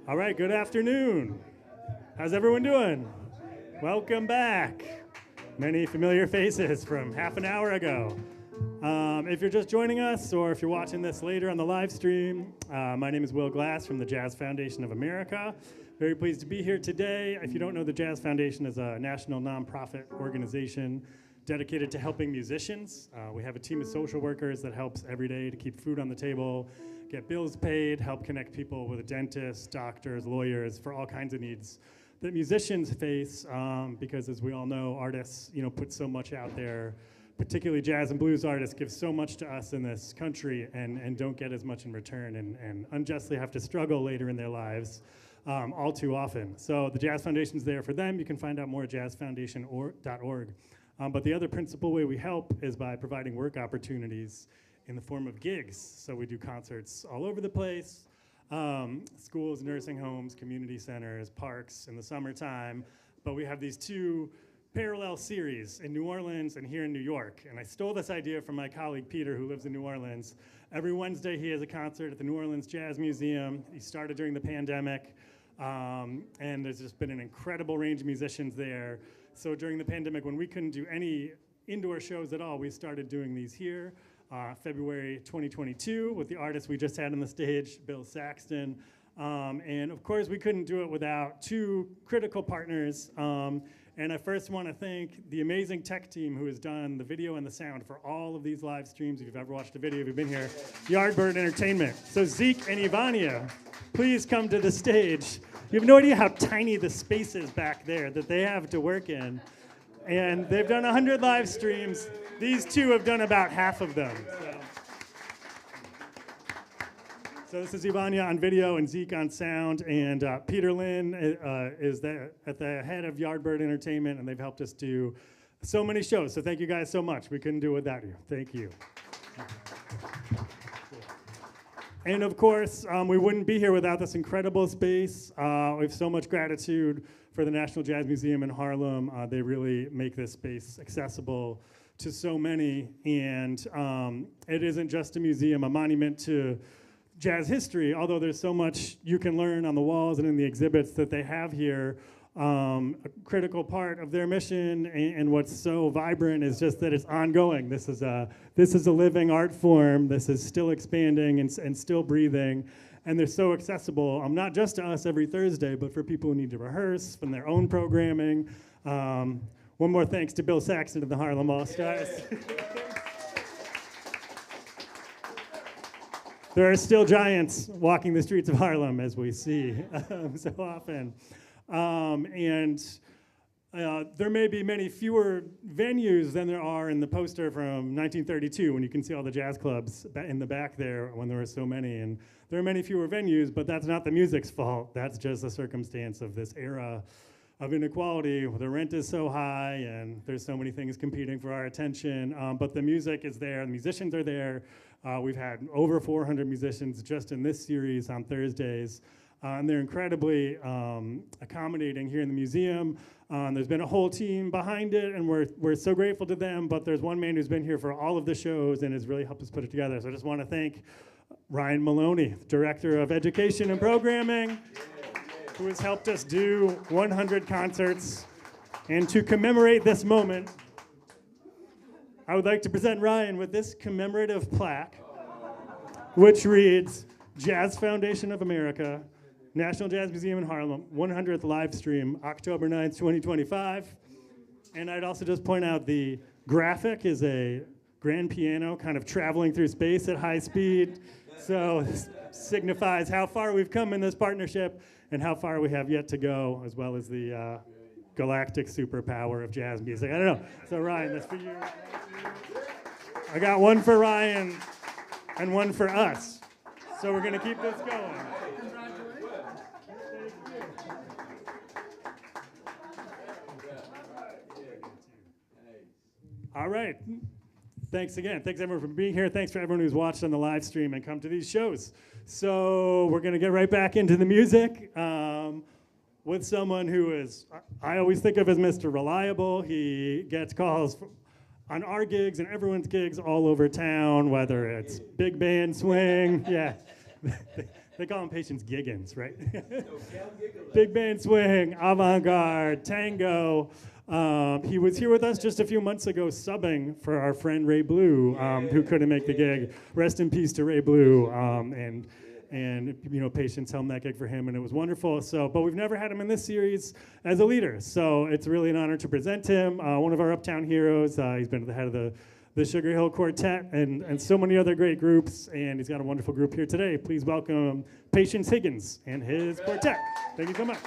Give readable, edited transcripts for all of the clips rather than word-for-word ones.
All right, good afternoon. How's everyone doing? Welcome back. Many familiar faces from half an hour ago. If you're just joining us or if you're watching this later on the live stream, my name is Will Glass from the Jazz Foundation of America. Very pleased to be here today. If you don't know, the Jazz Foundation is a national nonprofit organization dedicated to helping musicians. We have a team of social workers that helps every day to keep food on the table, get bills paid, help connect people with dentists, doctors, lawyers for all kinds of needs that musicians face, because as we all know, artists, put so much out there. Particularly jazz and blues artists give so much to us in this country and don't get as much in return and unjustly have to struggle later in their lives all too often. So the Jazz Foundation's there for them. You can find out more at jazzfoundation.org. But the other principal way we help is by providing work opportunities in the form of gigs. So we do concerts all over the place, schools, nursing homes, community centers, parks in the summertime. But we have these two parallel series in New Orleans and here in New York. And I stole this idea from my colleague Peter, who lives in New Orleans. Every Wednesday he has a concert at the New Orleans Jazz Museum. He started during the pandemic, and there's just been an incredible range of musicians there. So during the pandemic, when we couldn't do any indoor shows at all, we started doing these here. February 2022 with the artists we just had on the stage, Bill Saxton. And of course, we couldn't do it without two critical partners. And I first want to thank the amazing tech team who has done the video and the sound for all of these live streams. If you've ever watched a video, if you've been here, Yardbird Entertainment. So Zeke and Ivania, please come to the stage. You have no idea how tiny the space is back there that they have to work in. And they've done 100 live streams. These two have done about half of them. So this is Ivania on video and Zeke on sound, and Peter Lynn is at the head of Yardbird Entertainment, and they've helped us do so many shows. So thank you guys so much. We couldn't do it without you. Thank you. And of course, we wouldn't be here without this incredible space. We have so much gratitude for the National Jazz Museum in Harlem. They really make this space accessible to so many, and it isn't just a museum, a monument to jazz history, although there's so much you can learn on the walls and in the exhibits that they have here. A critical part of their mission and what's so vibrant is just that it's ongoing. This is a living art form. This is still expanding and still breathing. And they're so accessible, not just to us every Thursday, but for people who need to rehearse from their own programming. One more thanks to Bill Saxton of the Harlem All-Stars. There are still giants walking the streets of Harlem, as we see so often. There may be many fewer venues than there are in the poster from 1932, when you can see all the jazz clubs in the back there when there were so many. And there are many fewer venues, but that's not the music's fault. That's just a circumstance of this era of inequality. The rent is so high, and there's so many things competing for our attention. But the music is there, the musicians are there. We've had over 400 musicians just in this series on Thursdays, and they're incredibly accommodating here in the museum. There's been a whole team behind it, and we're so grateful to them, but there's one man who's been here for all of the shows and has really helped us put it together. So I just want to thank Ryan Maloney, Director of Education and Programming, who has helped us do 100 concerts. And to commemorate this moment, I would like to present Ryan with this commemorative plaque, which reads, Jazz Foundation of America, National Jazz Museum in Harlem, 100th Livestream, October 9th, 2025. And I'd also just point out the graphic is a grand piano kind of traveling through space at high speed. So this signifies how far we've come in this partnership and how far we have yet to go, as well as the galactic superpower of jazz music. I don't know. So Ryan, that's for you. I got one for Ryan and one for us. So we're going to keep this going. All right. Thanks again. Thanks everyone for being here. Thanks for everyone who's watched on the live stream and come to these shows. So we're going to get right back into the music. With someone who is, I always think of as Mr. Reliable. He gets calls on our gigs and everyone's gigs all over town, whether it's big band swing, yeah. They call him Patience Giggins, right? Big band swing, avant-garde, tango. He was here with us just a few months ago subbing for our friend Ray Blue, who couldn't make the gig. Rest in peace to Ray Blue. And you know, Patience helmed that gig for him, and it was wonderful. So, but we've never had him in this series as a leader, so it's really an honor to present him. One of our Uptown heroes. He's been at the head of the Sugar Hill Quartet and so many other great groups, and he's got a wonderful group here today. Please welcome Patience Higgins and his quartet. Thank you so much.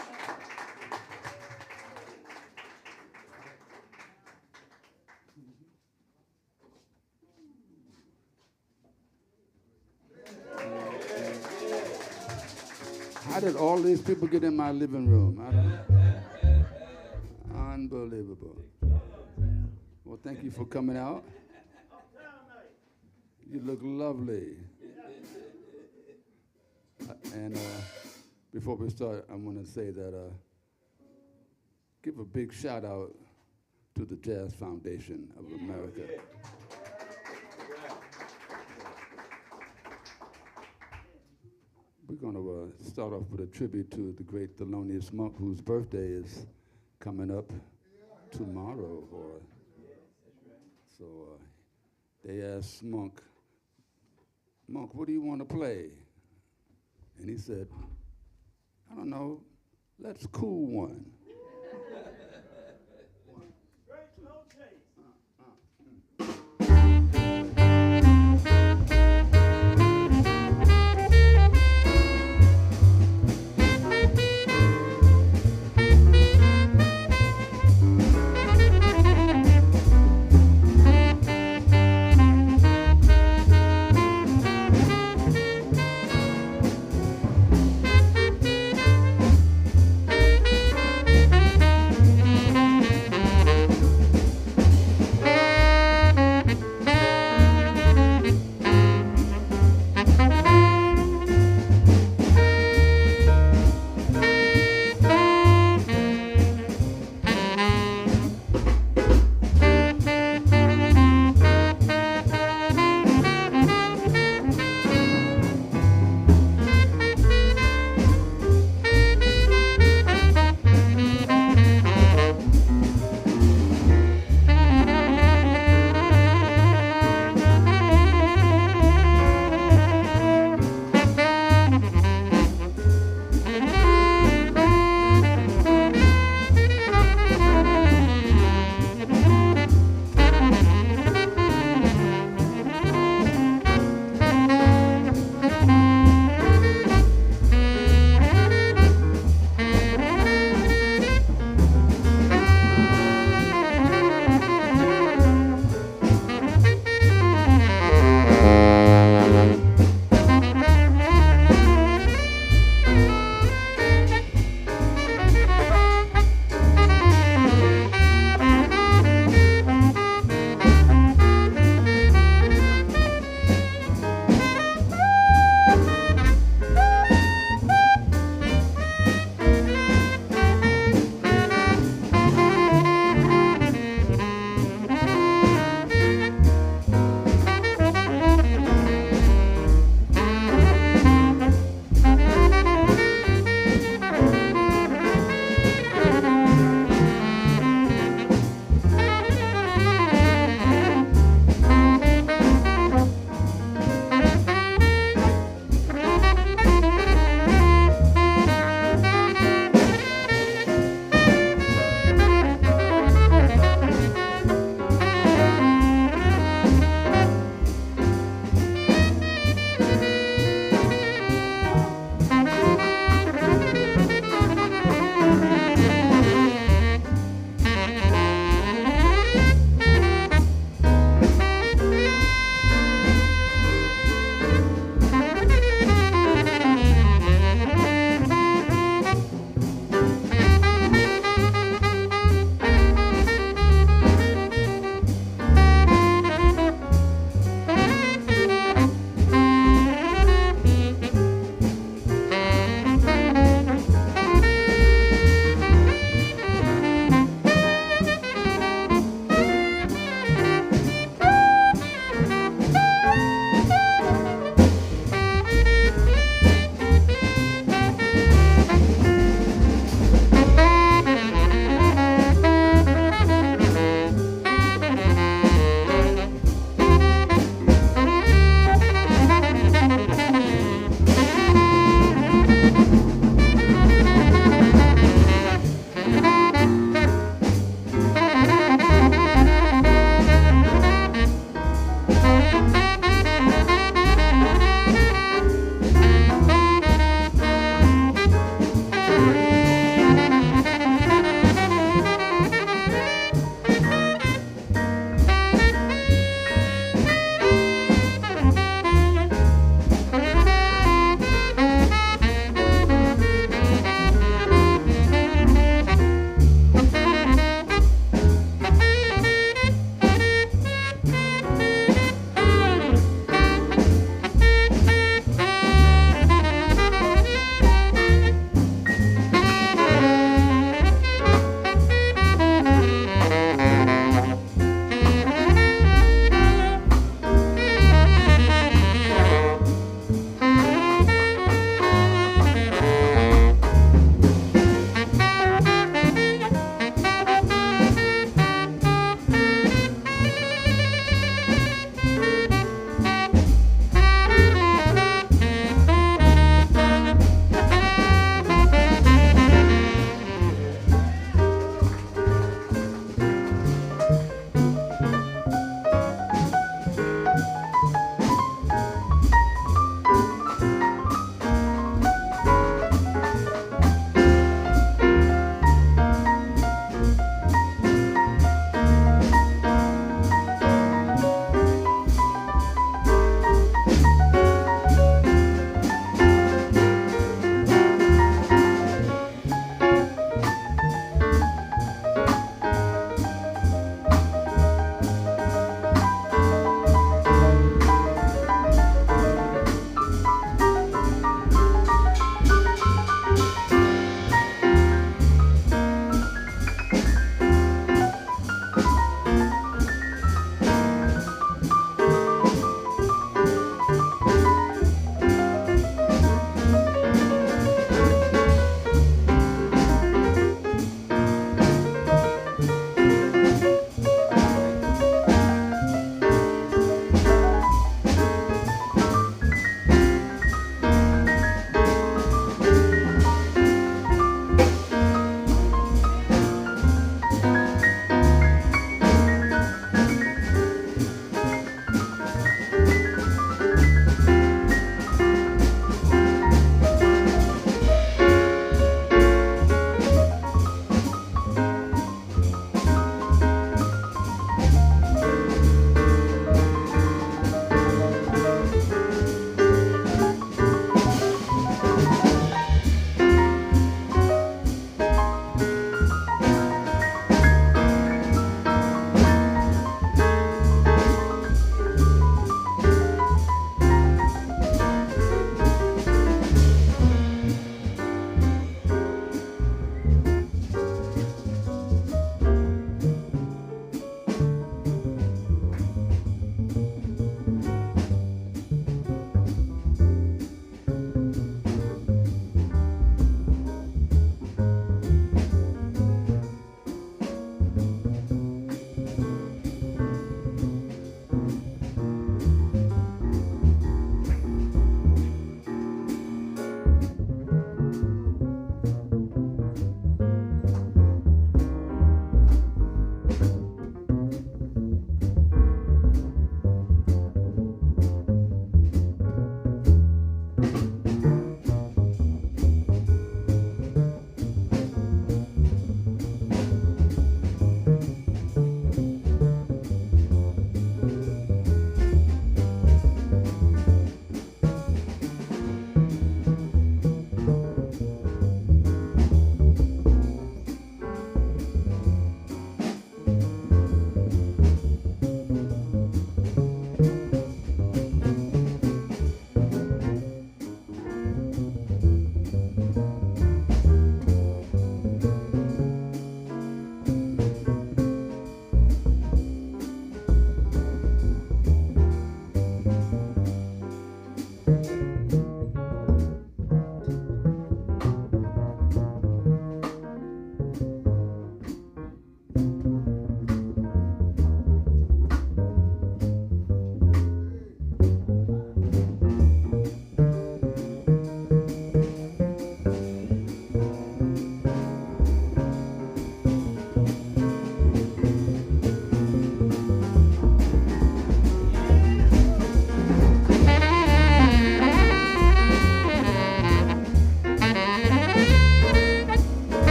How did all these people get in my living room? Unbelievable. Well, thank you for coming out. You look lovely. And before we start, I want to say that give a big shout out to the Jazz Foundation of America. We're going to start off with a tribute to the great Thelonious Monk, whose birthday is coming up tomorrow. So they asked Monk, what do you want to play? And he said, I don't know, let's cool one.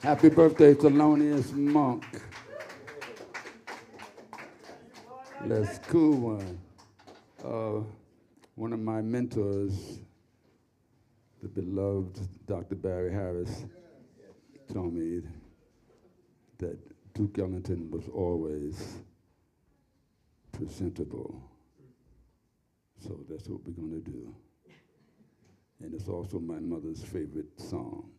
Happy birthday, Thelonious Monk. That's a cool one. One of my mentors, the beloved Dr. Barry Harris, told me that Duke Ellington was always presentable. So that's what we're going to do. And it's also my mother's favorite song.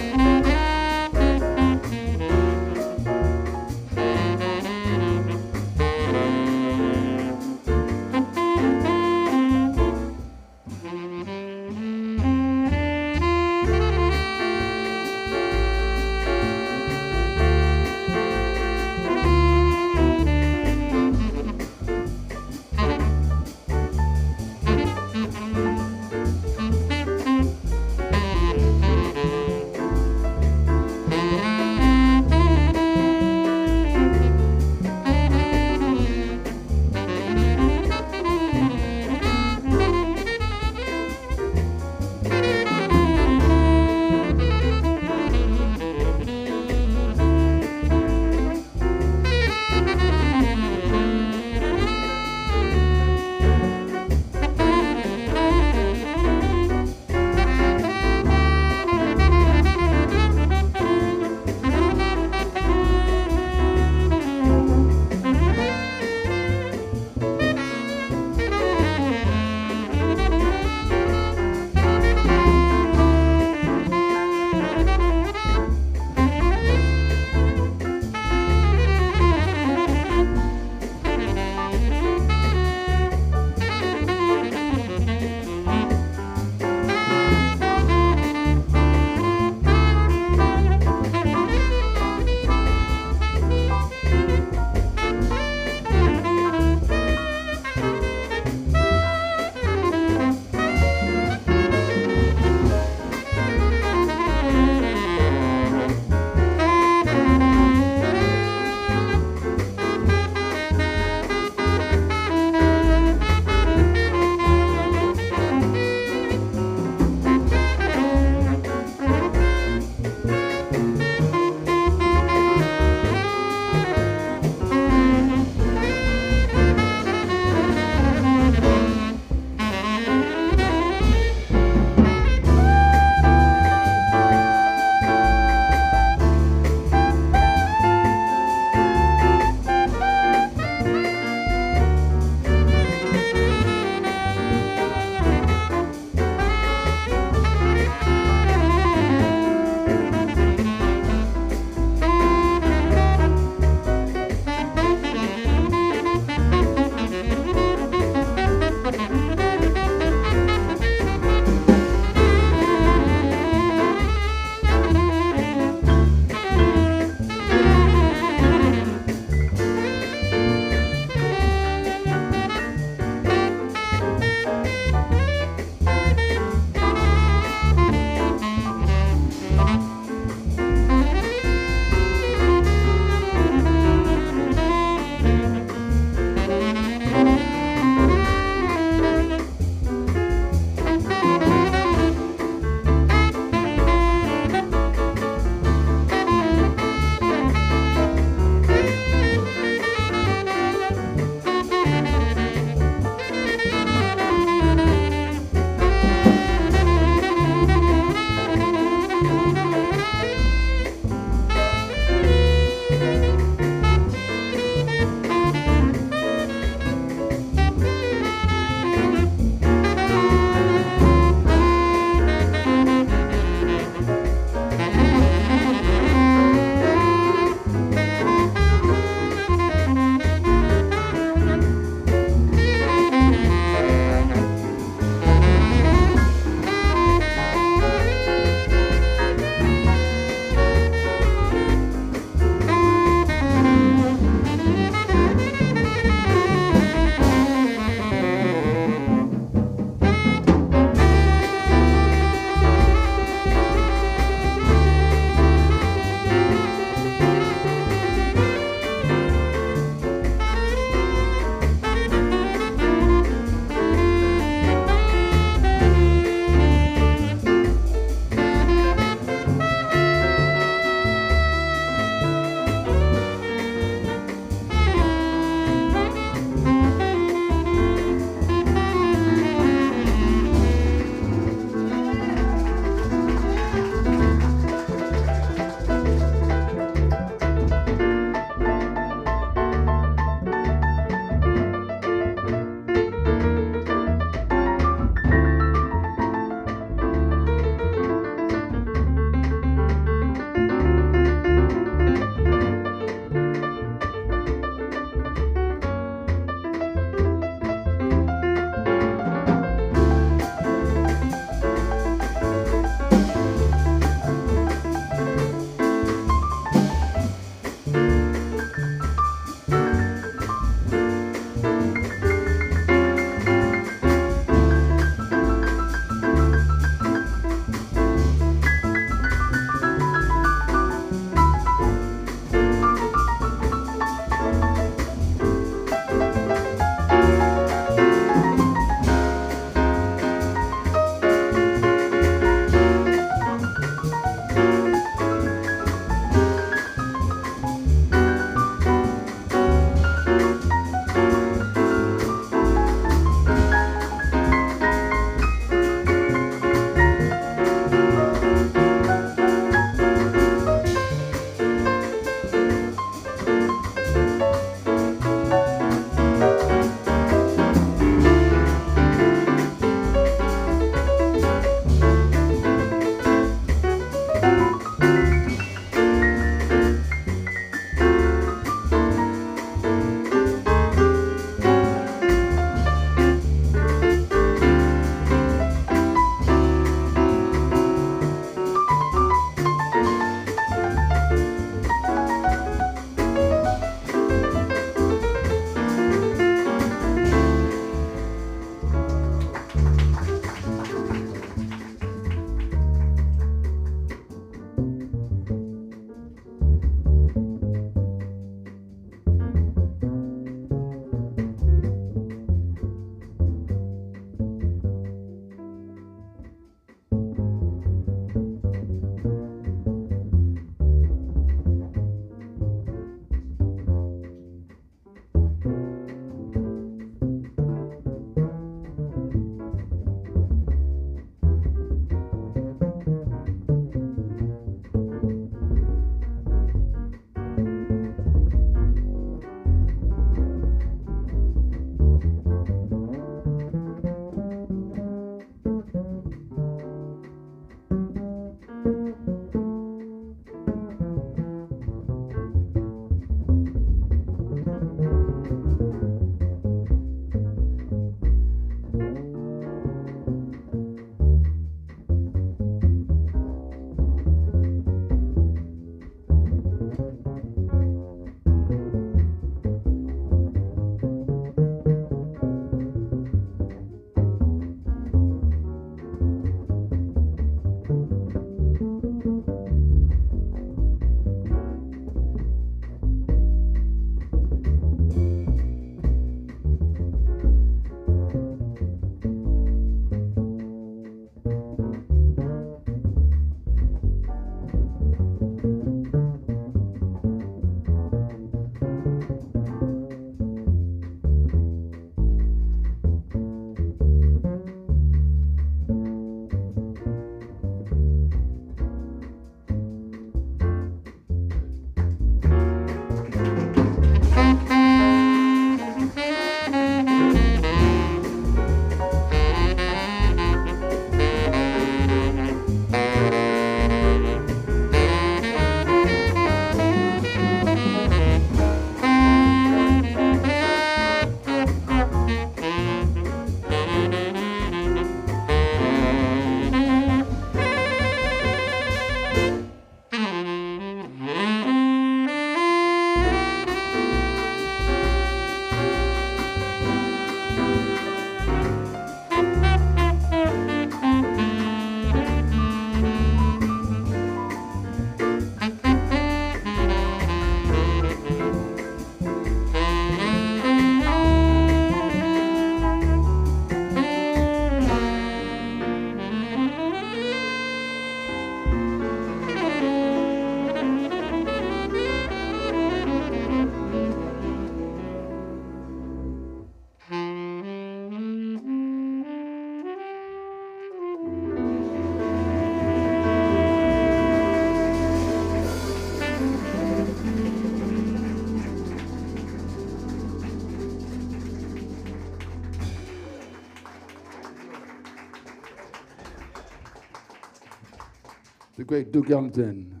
The great Duke Ellington,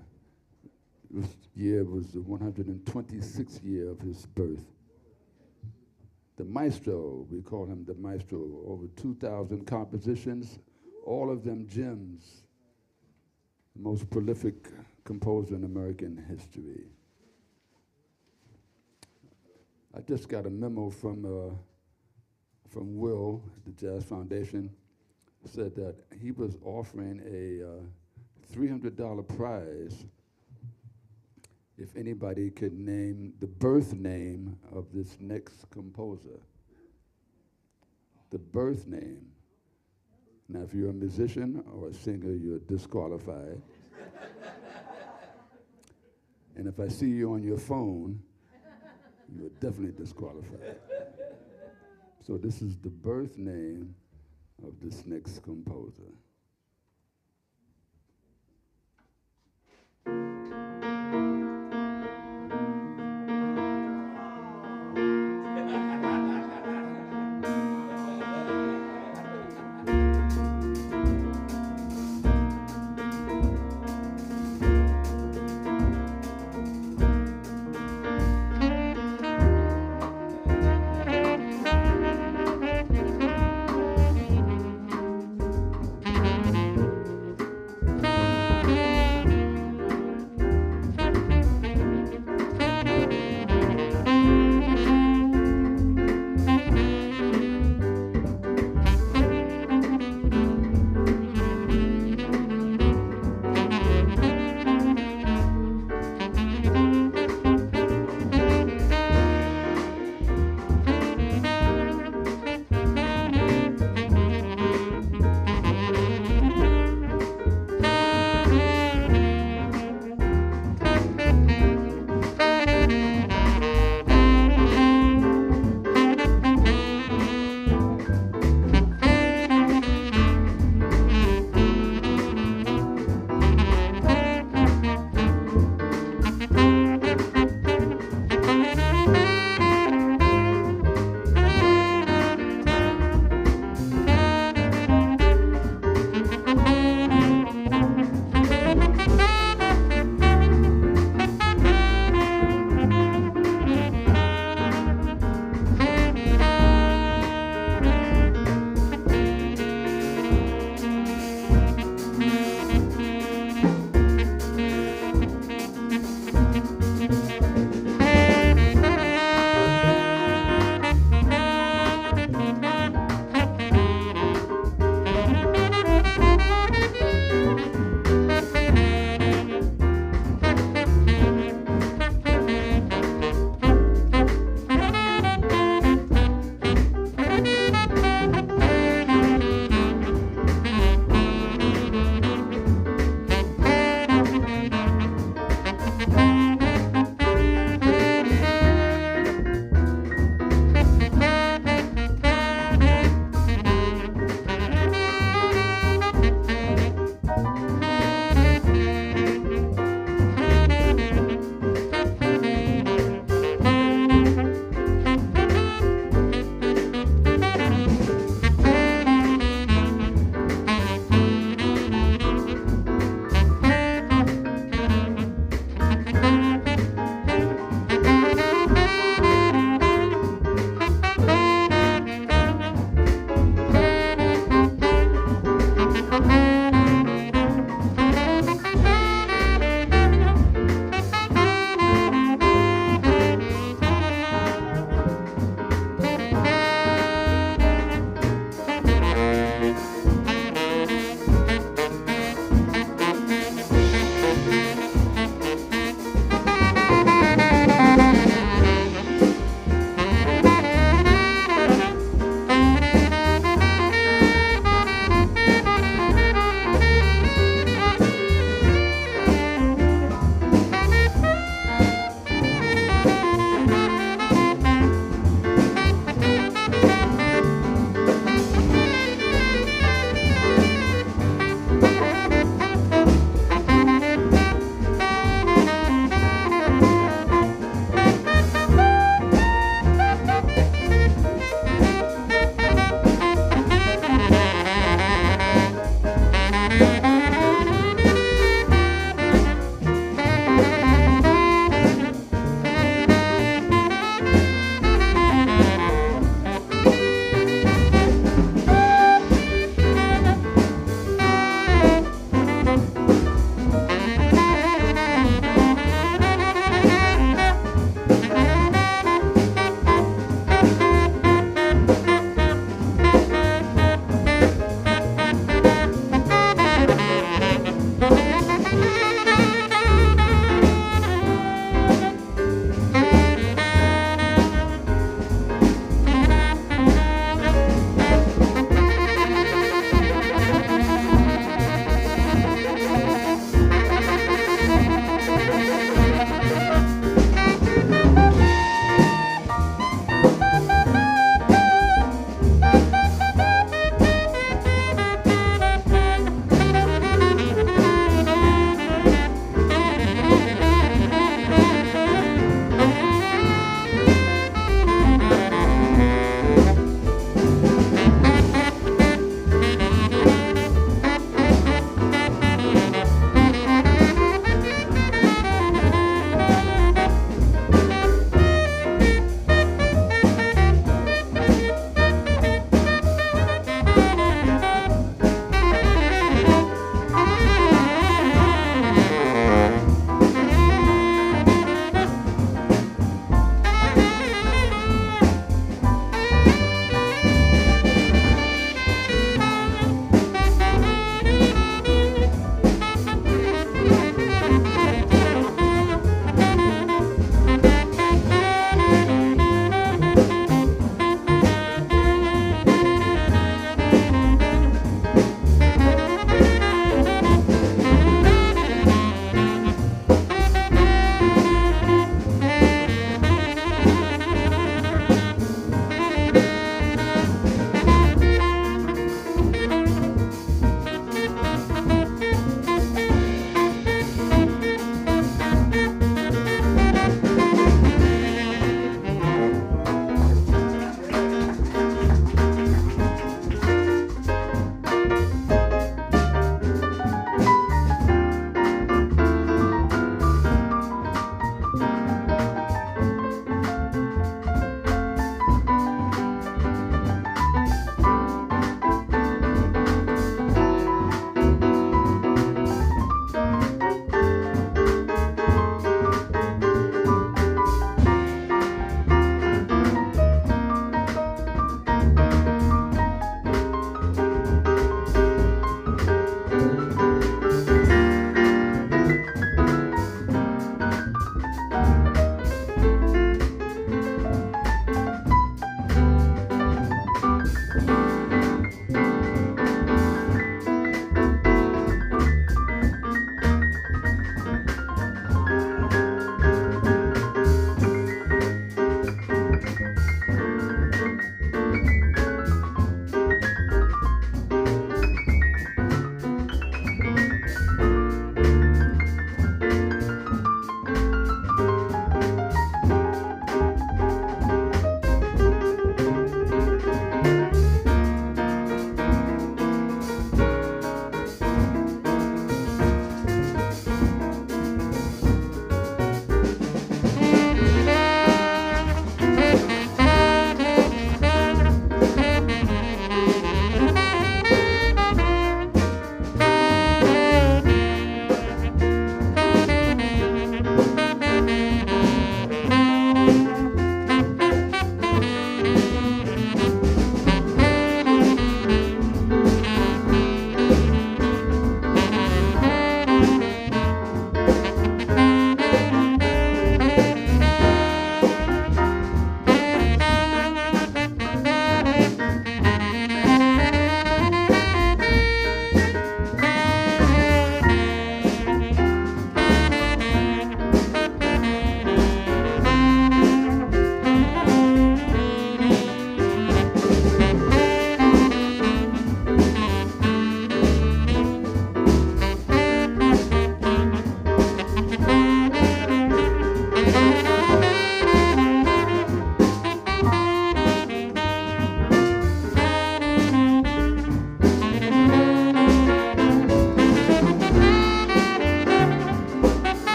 this year was the 126th year of his birth. The maestro, we call him the maestro, over 2,000 compositions, all of them gems, the most prolific composer in American history. I just got a memo from Will at the Jazz Foundation, said that he was offering a $300 prize if anybody could name the birth name of this next composer. The birth name. Now, if you're a musician or a singer, you're disqualified. And if I see you on your phone, you're definitely disqualified. So this is the birth name of this next composer.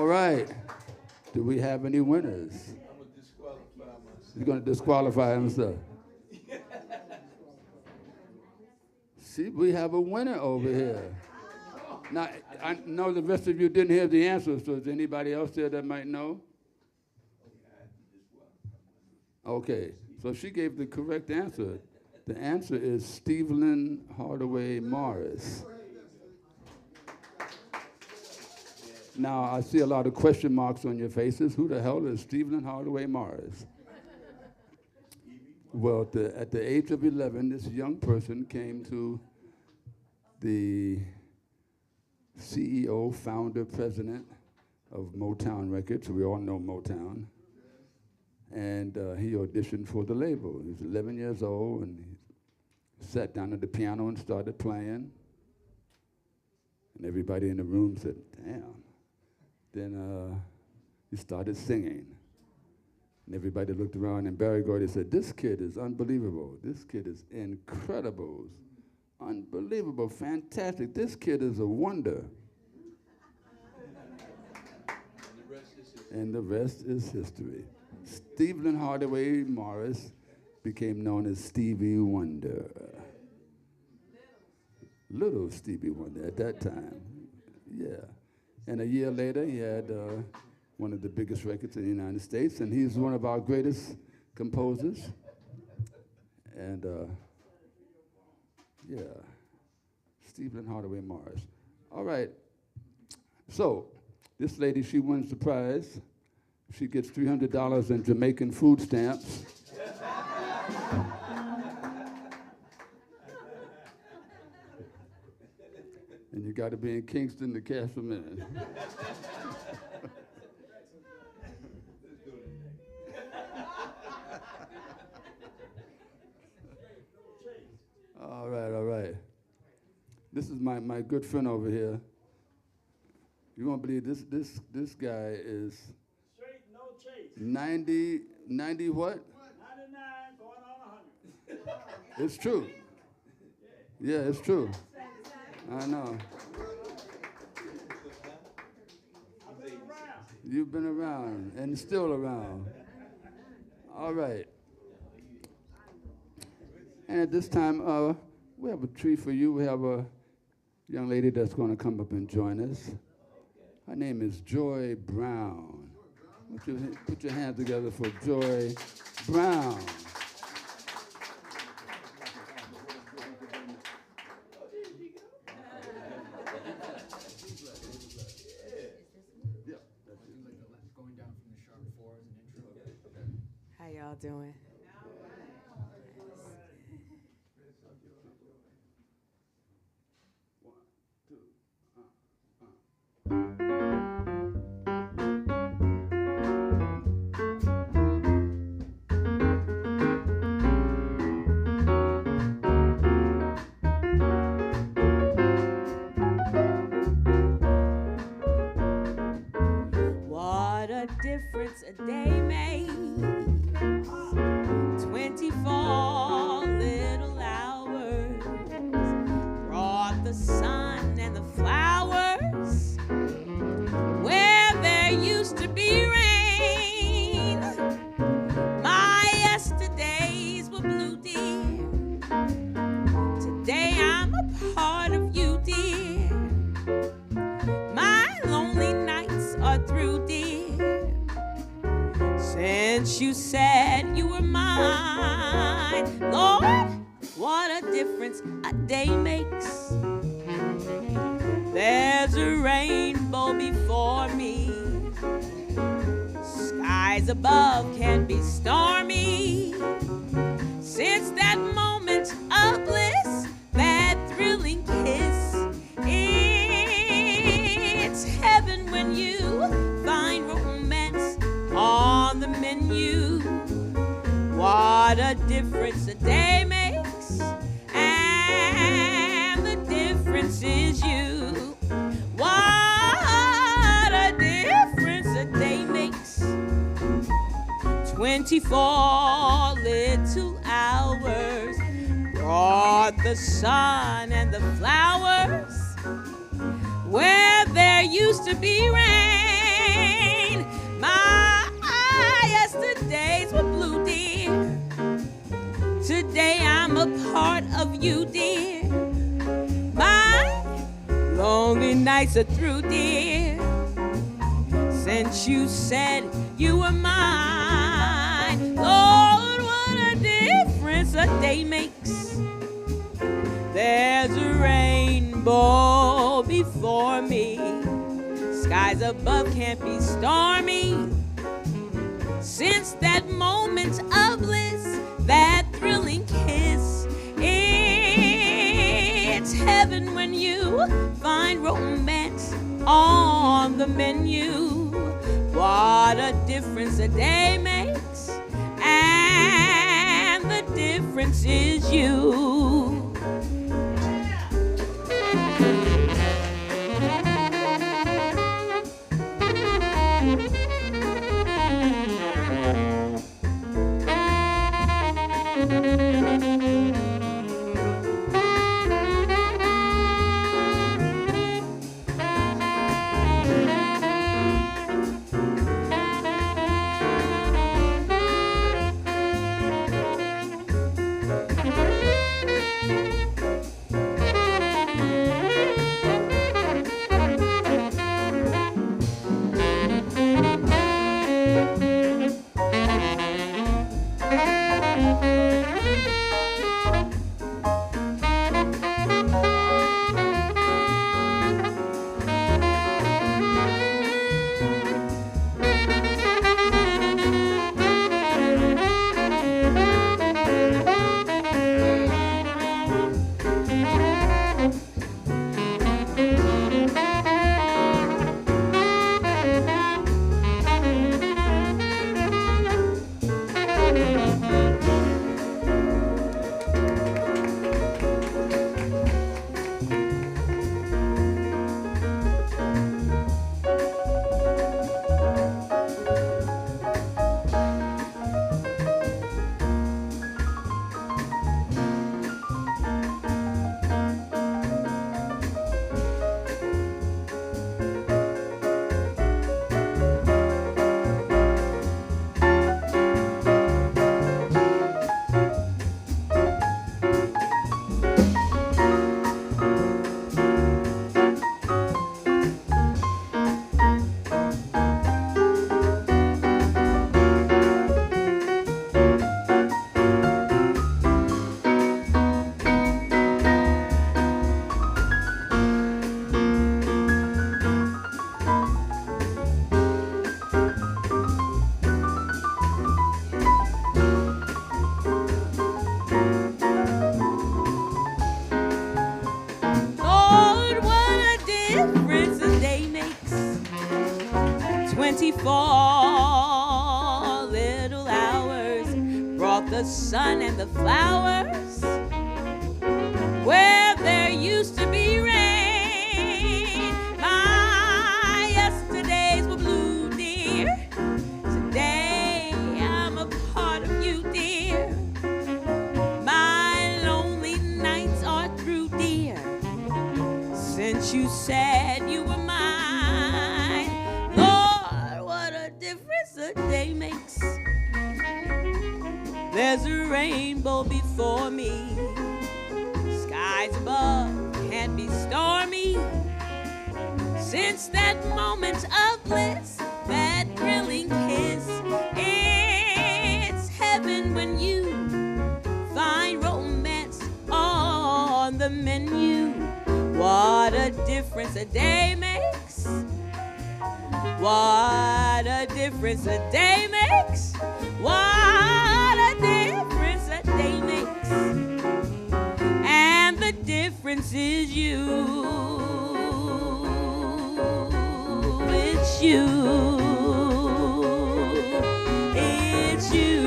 All right. Do we have any winners? I'm going to disqualify myself. He's going to disqualify himself. See, we have a winner over here. Now, I know the rest of you didn't hear the answer, so is anybody else there that might know? Okay, so she gave the correct answer. The answer is Stephen Hardaway Morris. Now, I see a lot of question marks on your faces. Who the hell is Stephen Hardaway Morris? Well, at the age of 11, this young person came to the CEO, founder, president of Motown Records. We all know Motown. And he auditioned for the label. He was 11 years old, and he sat down at the piano and started playing. And everybody in the room said, damn. Then he started singing. And everybody looked around, and Barry Gordy said, this kid is unbelievable. This kid is incredible. Unbelievable, fantastic. This kid is a wonder. And the rest is history. Stephen Hardaway Morris became known as Stevie Wonder. Little Stevie Wonder at that time. Yeah. And a year later, he had one of the biggest records in the United States, and he's one of our greatest composers. And yeah, Stephen Hardaway Morris. All right. So this lady, she wins the prize. She gets $300 in Jamaican food stamps. And you got to be in Kingston to cash them in. All right, all right. This is my good friend over here. You won't believe this guy is Straight, no chase. 90 what? 99 going on 100. It's true. Yeah, it's true. I know. I've been around. You've been around and still around. All right. And at this time, we have a treat for you. We have a young lady that's going to come up and join us. Her name is Joy Brown. Put your hands together for Joy Brown. How y'all doing? What a difference a day makes. 24 little hours brought the sun and the flowers where there used to be rain. My yesterdays were blue, dear. Today I'm a part of you, dear. My lonely nights are through, dear. Since you said you were mine, Lord, what a difference a day makes. There's a rainbow before me. Skies above can be stormy. Since that moment of bliss, that thrilling kiss, it's heaven when you find romance on the menu. What a difference a day makes, and the difference is you. What a difference a day makes. 24 little hours brought the sun and the flowers where there used to be rain. rain. My yesterdays were blue, dear. Today I'm a part of you, dear. My lonely nights are through, dear. Since you said you were mine, Lord, what a difference a day makes. There's a rainbow before me. Skies above can't be stormy. Since that moment of bliss, that thrilling kiss, it's heaven when you find romance on the menu. What a difference a day makes, and the difference is you. the sun and the flowers, where there used to be rain. My yesterdays were blue, dear. Today I'm a part of you, dear. My lonely nights are through, dear, since you said you were mine. Lord, what a difference a day makes. There's a rainbow before me. Skies above can't be stormy. Since that moment of bliss, that thrilling kiss, it's heaven when you find romance on the menu. What a difference a day makes. What a difference a day makes. What a difference a day makes. And the difference is you. It's you. It's you.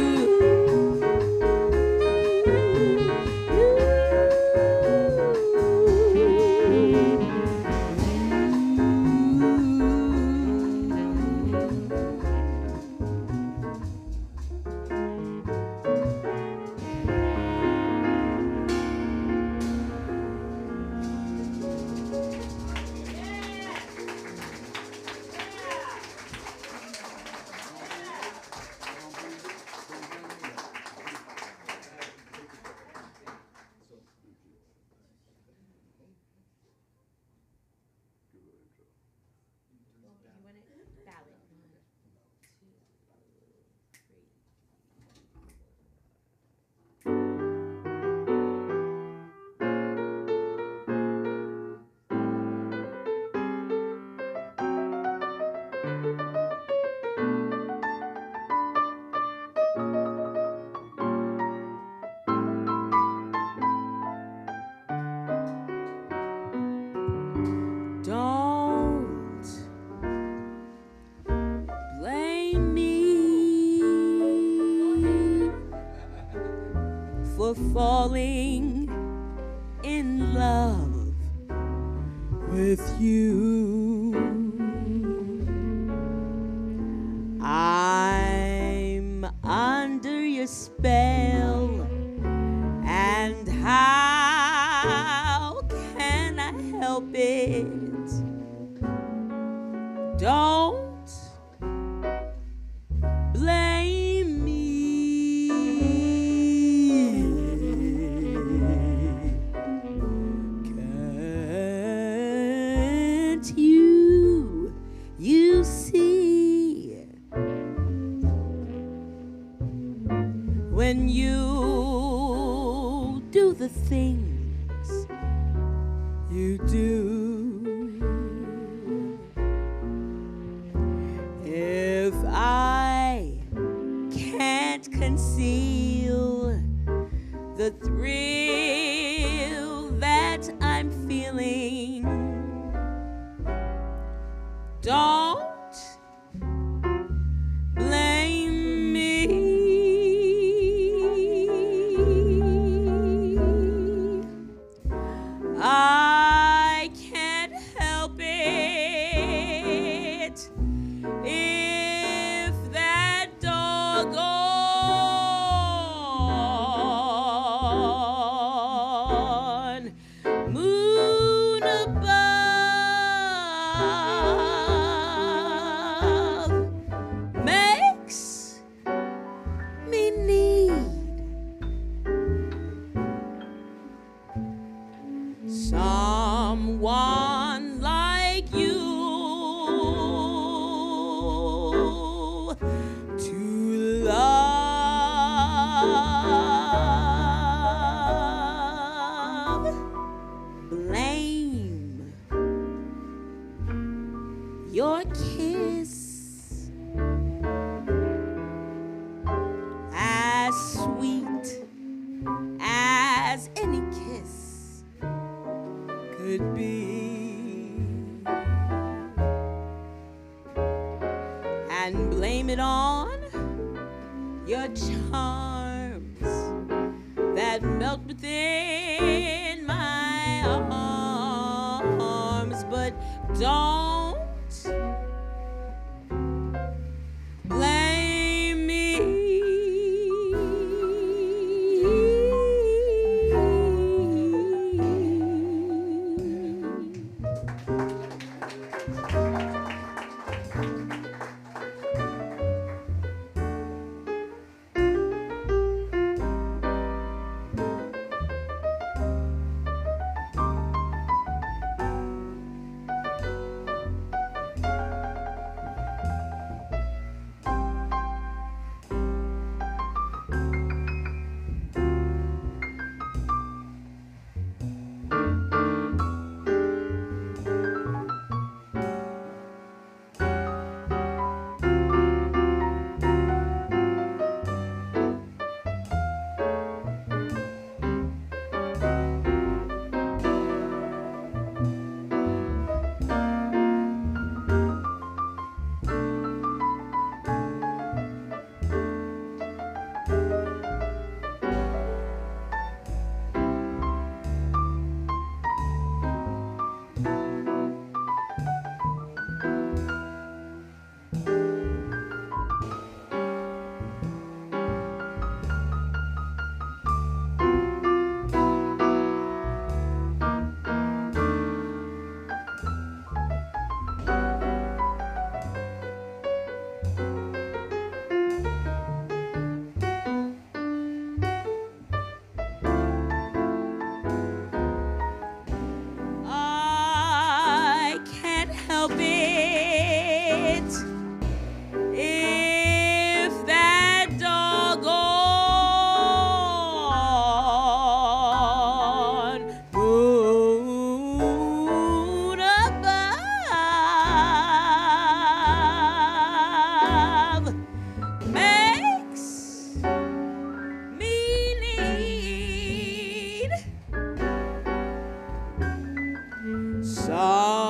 in love with you. I'm under your spell, and how can I help it? Don't blame me. Can't you see, when you do the things you do, if I can't conceal the thrill that I'm feeling, don't blame me. I can't help it if that doggone moon above makes me need someone like you to love. Blame your kiss, as sweet as any kiss could be, and blame it on your charms that melt within my arms, but don't blame me.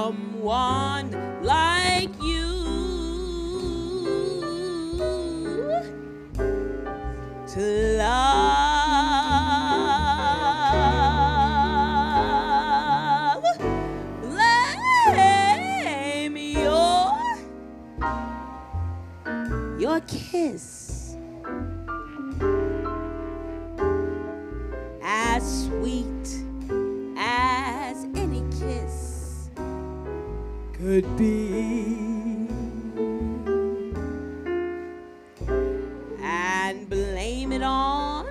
someone like you to love. could be. And blame it on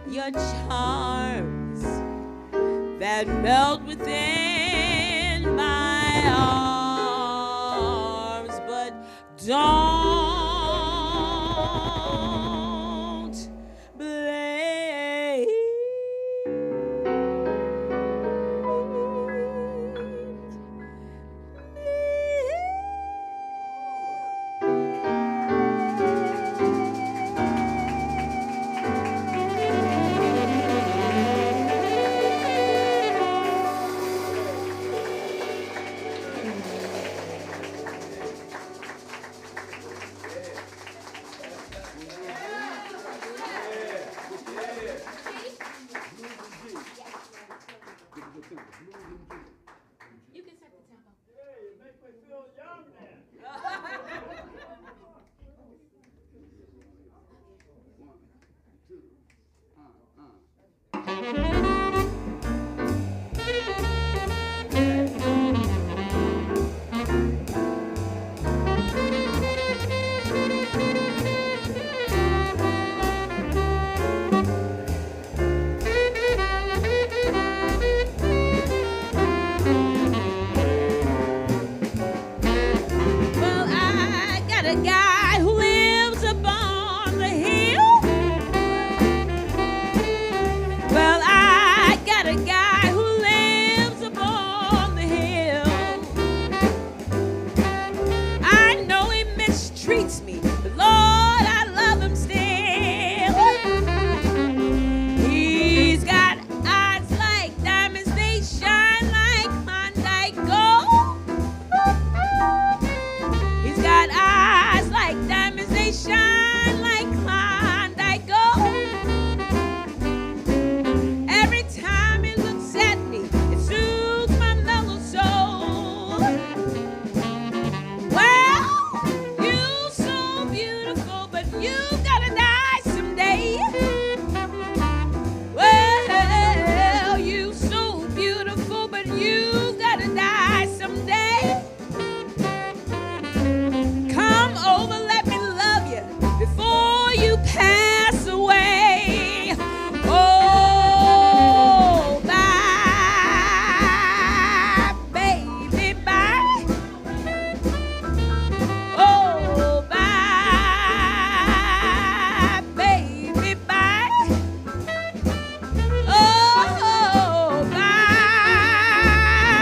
your charms that melt within my arms, but don't blame Hey, you make me feel young man. Well, I got a guy who lives up on the hill. Well, I got a guy who lives up on the hill. I know he mistreats me, but Lord, I love him still. He's got eyes like diamonds, they shine like Klondike gold. He's got eyes like diamonds, they shine like Klondike gold. Every time he looks at me, it soothes my mellow soul. Well, you so beautiful, but you gotta die someday. Well, you so beautiful, but you gotta die someday. Come over, let me love you before you pass away. Oh, bye, baby, bye. Oh, bye, baby, bye. Oh, bye,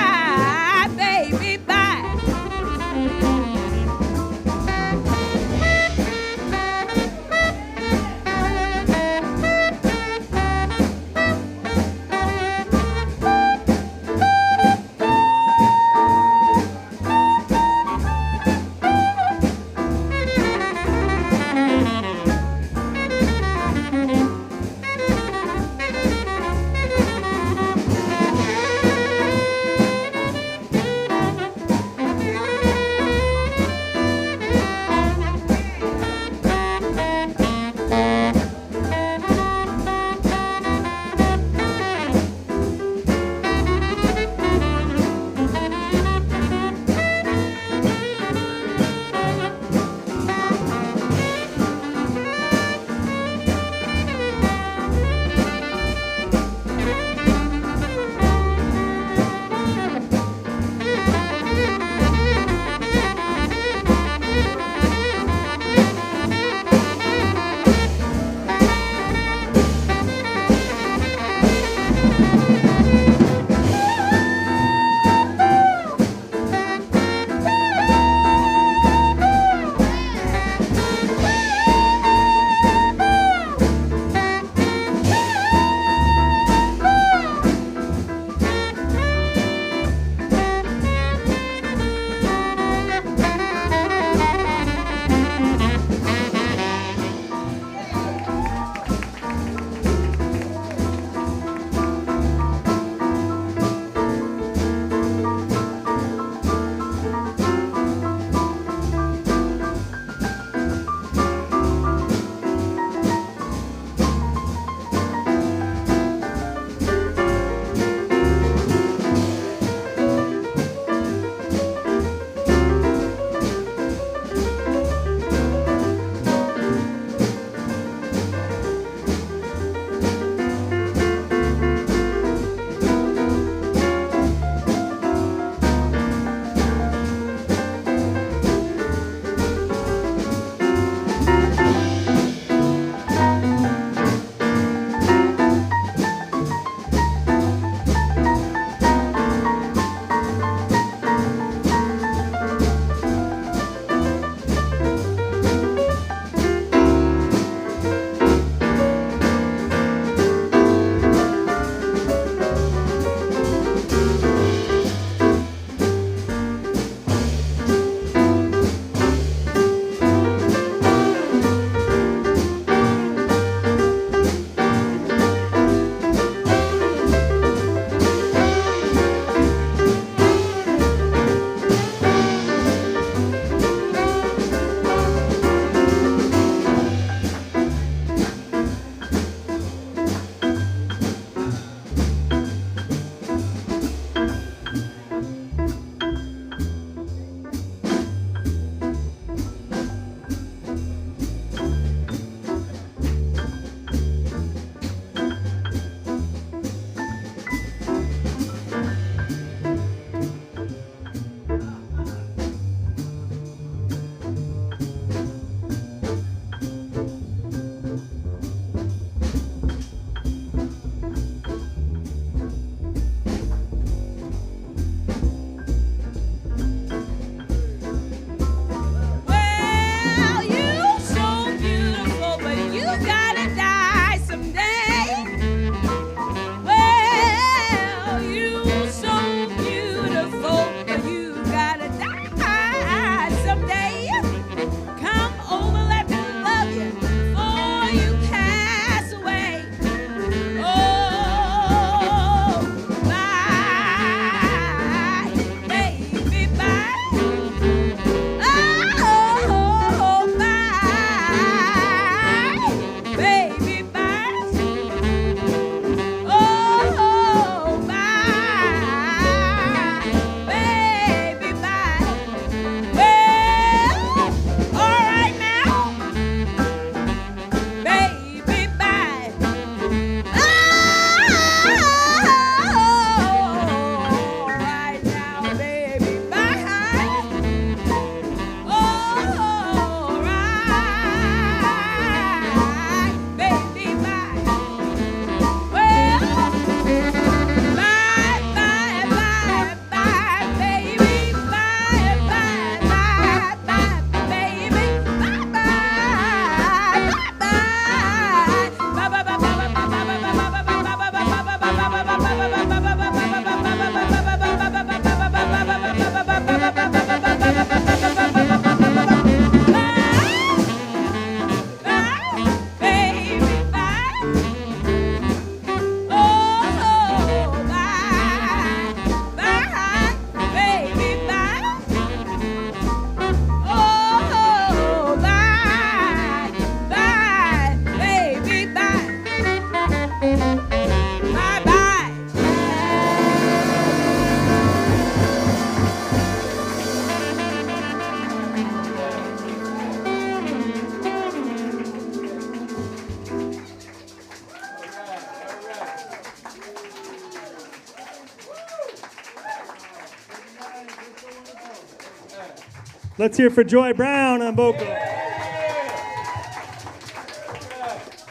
Let's hear for Joy Brown on vocal.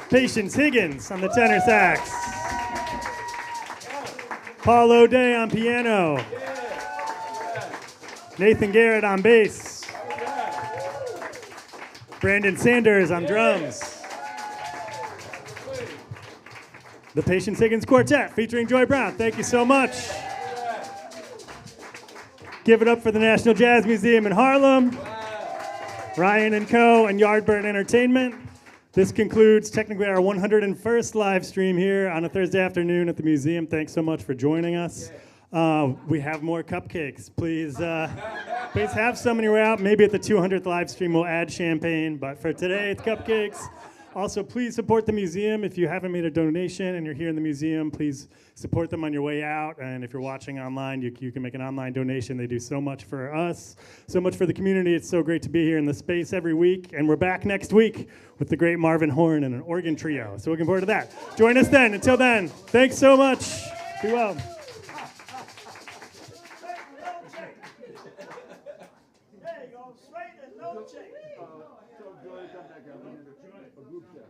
Patience Higgins on the tenor sax. Paul O'Day on piano. Nathan Garrett on bass. Brandon Sanders on drums. The Patience Higgins Quartet featuring Joy Brown. Thank you so much. Give it up for the National Jazz Museum in Harlem, Ryan and Co. and Yardbird Entertainment. This concludes technically our 101st live stream here on a Thursday afternoon at the museum. Thanks so much for joining us. We have more cupcakes. Please have some on your way out. Maybe at the 200th live stream we'll add champagne, but for today it's cupcakes. Also, please support the museum. If you haven't made a donation and you're here in the museum, please support them on your way out. And if you're watching online, you can make an online donation. They do so much for us, so much for the community. It's so great to be here in the space every week. And we're back next week with the great Marvin Horn and an organ trio. So looking forward to that. Join us then. Until then, thanks so much. Be well. There you go, straight and no change. A group shot.